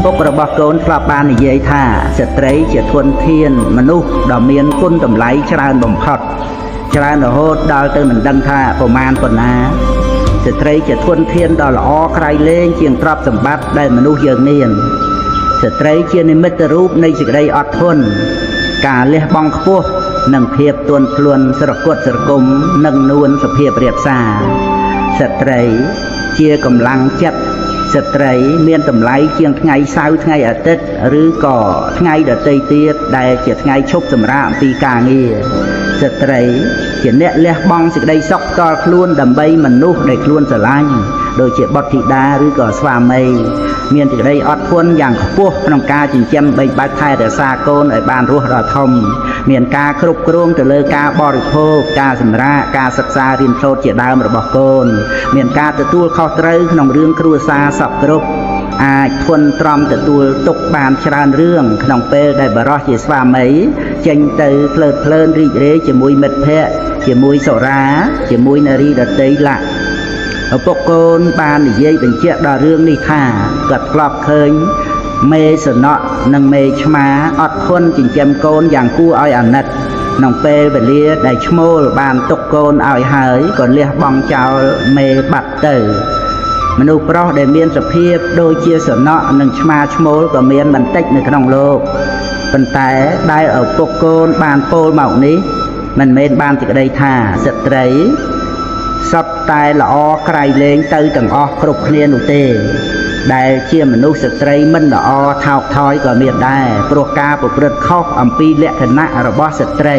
ពុករបស់កូនធ្លាប់បាននិយាយថាស្ត្រីជាធនធានមនុស្សដ៏មានគុណតម្លៃច្រើនបំផុតច្រើនរហូតដល់ទៅមិនដឹងថាប្រមាណប៉ុណ្ណាស្ត្រីជាធនធានដ៏ល្អក្រៃលែងជាងទ្រព្យសម្បត្តិដែលមនុស្សយើងមានស្ត្រីជានិមិត្តរូបនៃសេចក្តីអត់ធន់ការលះបង់ខ្ពស់និងភាពទន់ភ្លន់ស្រគត់ស្រគំនិងនួនសុភាពរាបសារស្ត្រីជាកម្លាំងចិត្តស្ត្រីមានតម្លៃជាងថ្ងៃសៅរ៍ថ្ងៃអាទិត្យឬក៏ថ្ងៃដទៃទៀតដែលជាថ្ងៃឈប់សម្រាកអំពីការងារស្ត្រីជាអ្នកលះបង់សេចក្តីសុខផ្ទាល់ខ្លួនដើម្បីមនុស្សដែលខ្លួនស្រឡាញ់ដូចជាបុត្រធីតាឬក៏ស្វាមីមានសេចក្តីអត់ធន់យ៉ាងខ្ពស់ក្នុងការចិញ្ចឹមបីបាច់ថែរក្សាកូនឲ្យបានរស់ដល់ធំមានការគ្រប់គ្រងទៅលើការបរិភោគការសម្រាកការសិក្សារៀនសូត្រជាដើមរបស់កូនមានការទទួលខុសត្រូវក្នុងរឿងគ្រួសារសពគ្រប់អាចធន់ទ្រាំទទួលទុកបានច្រើនរឿងក្នុងពេលដែលបរិសុទ្ធជាស្វាមីចេញទៅភ្លើតភ្លើនរីករាយជាមួយមិត្តភ័ក្តិជាមួយសុរាជាមួយនារីដទៃលក្ខឪពុកកូនបាននិយាយបញ្ជាក់ដល់រឿងនេះថាគាត់ធ្លាប់ឃើញមេសនៈនិងមេឆ្មាអត់ធន់ចិញ្ចឹមកូនយ៉ាងគួរឲ្យអាណិតក្នុងពេលវេលាដែលឈ្មោលបានទុកកូនឲ្យហើយក៏លះបង់ចោលមេបាត់ទៅមនុស្សប្រុសដែលមានសភាពដូចជាសនៈនិងឆ្មាឈ្មោលក៏មានបន្តិចនៅក្នុងលោកប៉ុន្តែដែលឪពុកកូនបានពោលមកនេះមិនមែនបានសេចក្តីថាស្ត្រីសុទ្ធតែល្អក្រៃលែងទៅទាំងអស់គ្រប់គ្នានោះទេដែលជាមនុស្សស្ត្រីមិនល្អថោកថយក៏មានដែរព្រោះការប្រព្រឹត្តខុសអំពីលក្ខណៈរបស់ស្ត្រី